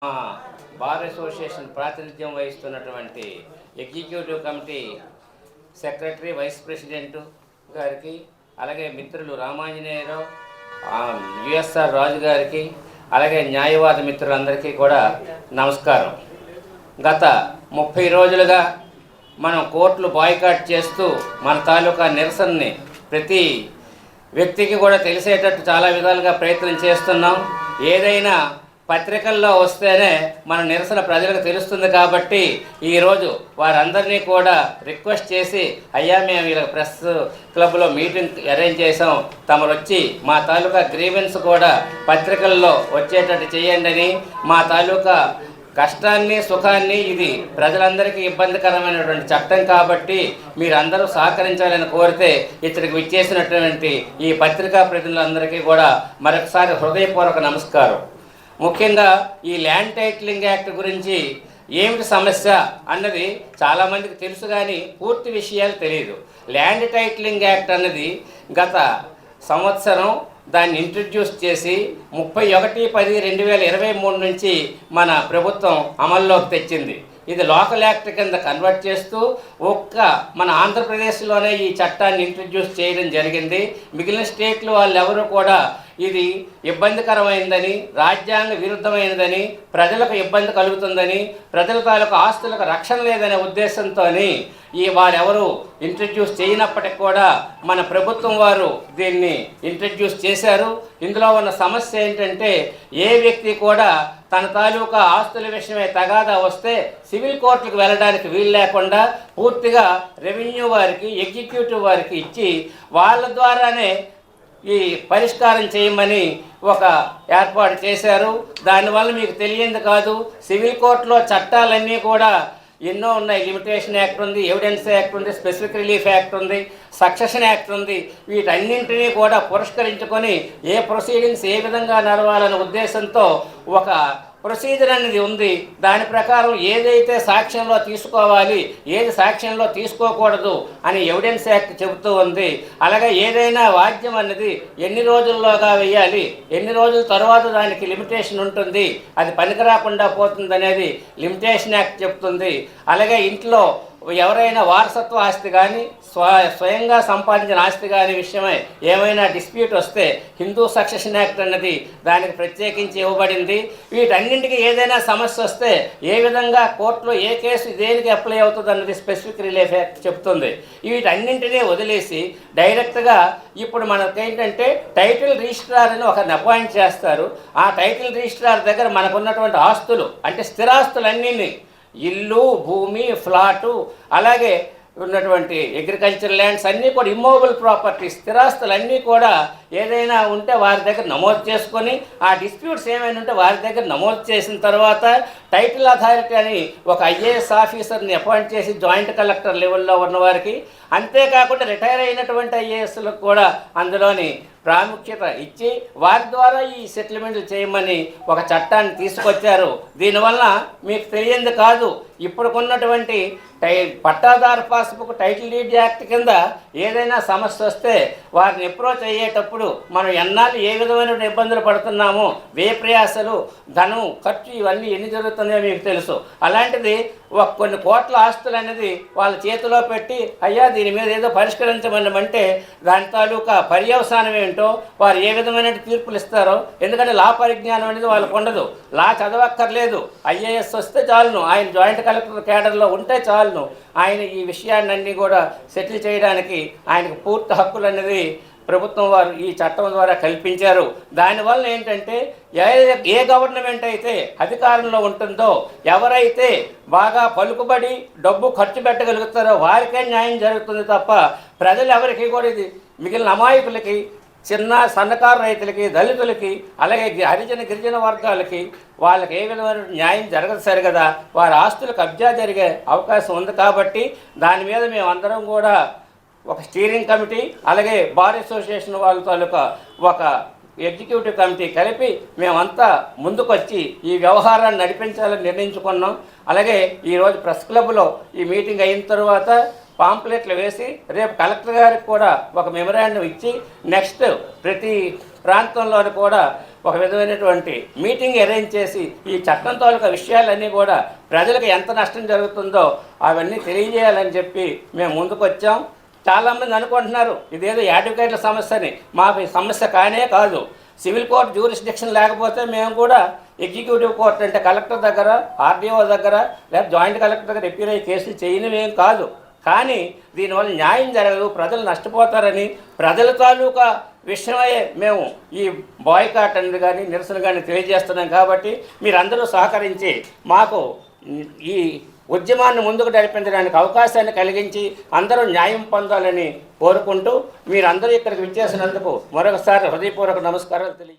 మా bar association ప్రాతినిధ్యం వహిస్తున్నటువంటి executive committee secretary vice president గారికి, అలాగే మిత్రులు రామాంజనేయరావు, యుఎస్ఆర్ రాజు గారికి, అలాగే న్యాయవాద మిత్రులందరికీ కూడా నమస్కారం. గత 30 రోజులుగా మనం కోర్టులు బాయ్కాట్ చేస్తూ మన తాలూకా నిరసనని ప్రతి వ్యక్తికి కూడా తెలిసేటట్టు చాలా విధాలుగా ప్రయత్నం చేస్తున్నాం. ఏదైనా పత్రికల్లో వస్తేనే మన నిరసన ప్రజలకు తెలుస్తుంది కాబట్టి ఈరోజు వారందరినీ కూడా రిక్వెస్ట్ చేసి, అయ్యా మేము ఇలా ప్రెస్ క్లబ్లో మీటింగ్ అరేంజ్ చేసాం, తమరు వచ్చి మా తాలూకా గ్రీవెన్స్ కూడా పత్రికల్లో వచ్చేటట్టు చేయండి అని, మా తాలూకా కష్టాన్ని సుఖాన్ని, ఇది ప్రజలందరికీ ఇబ్బందికరమైనటువంటి చట్టం కాబట్టి మీరందరూ సహకరించాలని కోరితే ఇతడికి విచ్చేసినటువంటి ఈ పత్రికా ప్రతినిధులందరికీ కూడా మరొకసారి హృదయపూర్వక నమస్కారం. ముఖ్యంగా ఈ ల్యాండ్ టైటిలింగ్ యాక్ట్ గురించి ఏమిటి సమస్య అన్నది చాలామందికి తెలుసు, కానీ పూర్తి విషయాలు తెలియదు. ల్యాండ్ టైటిలింగ్ యాక్ట్ అన్నది గత సంవత్సరం దాన్ని ఇంట్రడ్యూస్ చేసి 31/10/2023 నుంచి మన ప్రభుత్వం అమల్లోకి తెచ్చింది. ఇది లోకల్ యాక్ట్ కింద కన్వర్ట్ చేస్తూ మన ఆంధ్రప్రదేశ్లోనే ఈ చట్టాన్ని ఇంట్రడ్యూస్ చేయడం జరిగింది. మిగిలిన స్టేట్లు వాళ్ళు ఎవరు కూడా ఇది ఇబ్బందికరమైనదని, రాజ్యాంగ విరుద్ధమైనదని, ప్రజలకు ఇబ్బంది కలుగుతుందని, ప్రజల తాలూకు ఆస్తులకు రక్షణ లేదనే ఉద్దేశంతో వారెవరు ఇంట్రడ్యూస్ చేయనప్పటికి కూడా మన ప్రభుత్వం వారు దీన్ని ఇంట్రడ్యూస్ చేశారు. ఇందులో ఉన్న సమస్య ఏంటంటే, ఏ వ్యక్తి కూడా తన తాలూకా ఆస్తుల విషయమై తగాదా వస్తే సివిల్ కోర్టులకు వెళ్ళడానికి వీలు లేకుండా పూర్తిగా రెవెన్యూ వారికి, ఎగ్జిక్యూటివ్ వారికి ఇచ్చి వాళ్ళ ద్వారానే ఈ పరిష్కారం చేయమని ఒక ఏర్పాటు చేశారు. దానివల్ల మీకు తెలియంది కాదు, సివిల్ కోర్టులో చట్టాలన్నీ కూడా ఎన్నో ఉన్నాయి. లిమిటేషన్ యాక్ట్ ఉంది, ఎవిడెన్స్ యాక్ట్ ఉంది, స్పెసిఫిక్ రిలీఫ్ యాక్ట్ ఉంది, సక్సెషన్ యాక్ట్ ఉంది. వీటన్నింటినీ కూడా పురస్కరించుకొని ఏ ప్రొసీడింగ్స్ ఏ విధంగా నడవాలనే ఉద్దేశంతో ఒక ప్రొసీజర్ అనేది ఉంది. దాని ప్రకారం ఏదైతే సాక్ష్యంలో తీసుకోవాలి, ఏది సాక్ష్యంలో తీసుకోకూడదు అని ఎవిడెన్స్ యాక్ట్ చెబుతూ ఉంది. అలాగే ఏదైనా వాద్యం అన్నది ఎన్ని రోజుల్లోగా వేయాలి, ఎన్ని రోజుల తర్వాత దానికి లిమిటేషన్ ఉంటుంది, అది పనికిరాకుండా పోతుంది అనేది లిమిటేషన్ యాక్ట్ చెబుతుంది. అలాగే ఇంట్లో ఎవరైనా వారసత్వ ఆస్తి కానీ, స్వయంగా సంపాదించిన ఆస్తి కానీ విషయమై ఏమైనా డిస్ప్యూట్ వస్తే హిందూ సక్సెషన్ యాక్ట్ అన్నది దానికి ప్రత్యేకించి ఇవ్వబడింది. వీటన్నింటికి ఏదైనా సమస్య వస్తే ఏ విధంగా కోర్టులో ఏ కేసు దేనికి అప్లై అవుతుంది అన్నది స్పెసిఫిక్ రిలీఫ్ యాక్ట్ చెప్తుంది. వీటన్నింటినీ వదిలేసి డైరెక్ట్గా ఇప్పుడు మనకేంటంటే టైటిల్ రిజిస్ట్రార్ అని ఒకరిని అపాయింట్ చేస్తారు. ఆ టైటిల్ రిజిస్ట్రార్ దగ్గర మనకున్నటువంటి ఆస్తులు అంటే స్థిరాస్తులన్నీ, ఇల్లు, భూమి, ఫ్లాటు, అలాగే ఉన్నటువంటి అగ్రికల్చర్ ల్యాండ్స్ అన్నీ కూడా ఇమ్మూవబుల్ ప్రాపర్టీస్, స్థిరాస్తులన్నీ కూడా ఏదైనా ఉంటే వారి దగ్గర నమోదు చేసుకొని, ఆ డిస్ప్యూట్స్ ఏమైనా ఉంటే వారి దగ్గర నమోదు చేసిన తర్వాత టైటిల్ అథారిటీ అని ఒక ఐఏఎస్ ఆఫీసర్ని అపాయింట్ చేసి జాయింట్ కలెక్టర్ లెవెల్లో ఉన్నవారికి, అంతేకాకుండా రిటైర్ అయినటువంటి ఐఏఎస్లకు కూడా అందులోని ప్రాముఖ్యత ఇచ్చి వారి ద్వారా ఈ సెటిల్మెంట్లు చేయమని ఒక చట్టాన్ని తీసుకొచ్చారు. దీనివల్ల మీకు తెలియంది కాదు, ఇప్పుడుకున్నటువంటి పట్టాదారు పాస్బుక్ టైటిల్ డీడ్ యాక్ట్ కింద ఏదైనా సమస్య వస్తే వారిని అప్రోచ్ అయ్యేటప్పుడు మనం ఎన్నాళ్ళు ఏ విధమైన ఇబ్బందులు పడుతున్నామో, వ్యయ ప్రయాసలు, ధనం, ఖర్చు ఇవన్నీ ఎన్ని జరుగుతున్నాయో మీకు తెలుసు. అలాంటిది కొన్ని కోట్ల ఆస్తులు అనేది వాళ్ళ చేతిలో పెట్టి, అయ్యా దీని మీద ఏదో పరిష్కరించమనమంటే దాని తాలూకా పర్యవసానం ఏంటో, వారు ఏ విధమైన తీర్పులు ఇస్తారో, ఎందుకంటే లా పరిజ్ఞానం అనేది వాళ్ళకు ఉండదు. లా చదవక్కర్లేదు, ఐఏఎస్ వస్తే చాలును, ఆయన జాయింట్ కలెక్టర్ కేడర్లో ఉంటే చాలును, ఆయన ఈ విషయాన్ని కూడా సెటిల్ చేయడానికి ఆయనకు పూర్తి హక్కులు అనేది ప్రభుత్వం వారు ఈ చట్టం ద్వారా కల్పించారు. దానివల్ల ఏంటంటే ఏ గవర్నమెంట్ అయితే అధికారంలో ఉంటుందో, ఎవరైతే బాగా పలుకుబడి డబ్బు ఖర్చు పెట్టగలుగుతారో వారికే న్యాయం జరుగుతుంది తప్ప ప్రజలు ఎవరికి కూడా, ఇది మిగిలిన అమాయకులకి, చిన్న సన్నకారు రైతులకి, దళితులకి, అలాగే హరిజన గిరిజన వర్గాలకి వాళ్ళకి ఏ విధమైన న్యాయం జరగదు సరిగదా. వారి ఆస్తులు కబ్జా జరిగే అవకాశం ఉంది. కాబట్టి దాని మీద మేమందరం కూడా ఒక స్టీరింగ్ కమిటీ, అలాగే బార్ అసోసియేషన్ వాళ్ళ తాలూకా ఒక ఎగ్జిక్యూటివ్ కమిటీ కలిపి మేమంతా ముందుకొచ్చి ఈ వ్యవహారాన్ని నడిపించాలని నిర్ణయించుకున్నాం. అలాగే ఈరోజు ప్రెస్ క్లబ్లో ఈ మీటింగ్ అయిన తర్వాత పాంప్లెట్లు వేసి రేపు కలెక్టర్ గారికి కూడా ఒక మెమరాండం ఇచ్చి నెక్స్ట్ ప్రతి ప్రాంతంలోని కూడా ఒక విధమైనటువంటి మీటింగ్ అరేంజ్ చేసి ఈ చట్టం తాలూకా విషయాలన్నీ కూడా ప్రజలకు ఎంత నష్టం జరుగుతుందో అవన్నీ తెలియజేయాలని చెప్పి మేము ముందుకు వచ్చాం. చాలామంది అనుకుంటున్నారు ఇదేదో అడ్వకేట్ల సమస్యని. మాకు ఈ సమస్య కానే కాదు. సివిల్ కోర్టు జ్యూరిస్డిక్షన్ లేకపోతే మేము కూడా ఎగ్జిక్యూటివ్ కోర్టు అంటే కలెక్టర్ దగ్గర, ఆర్డీఓ దగ్గర, లేదా జాయింట్ కలెక్టర్ దగ్గర ఎప్యూర్ అయ్యి కేసులు చేయనివేం కాదు. కానీ దీనివల్ల న్యాయం జరగదు, ప్రజలు నష్టపోతారని ప్రజల తాలూకా విషయమై మేము ఈ బాయ్కాట్ అనేది కానీ నిరసన కానీ తెలియజేస్తున్నాం. కాబట్టి మీరందరూ సహకరించి మాకు ఈ ఉద్యమాన్ని ముందుకు నడిపించడానికి అవకాశాన్ని కలిగించి అందరూ న్యాయం పొందాలని కోరుకుంటూ మీరందరూ ఇక్కడికి విచ్చేసినందుకు మరొకసారి హృదయపూర్వక నమస్కారాలు తెలియ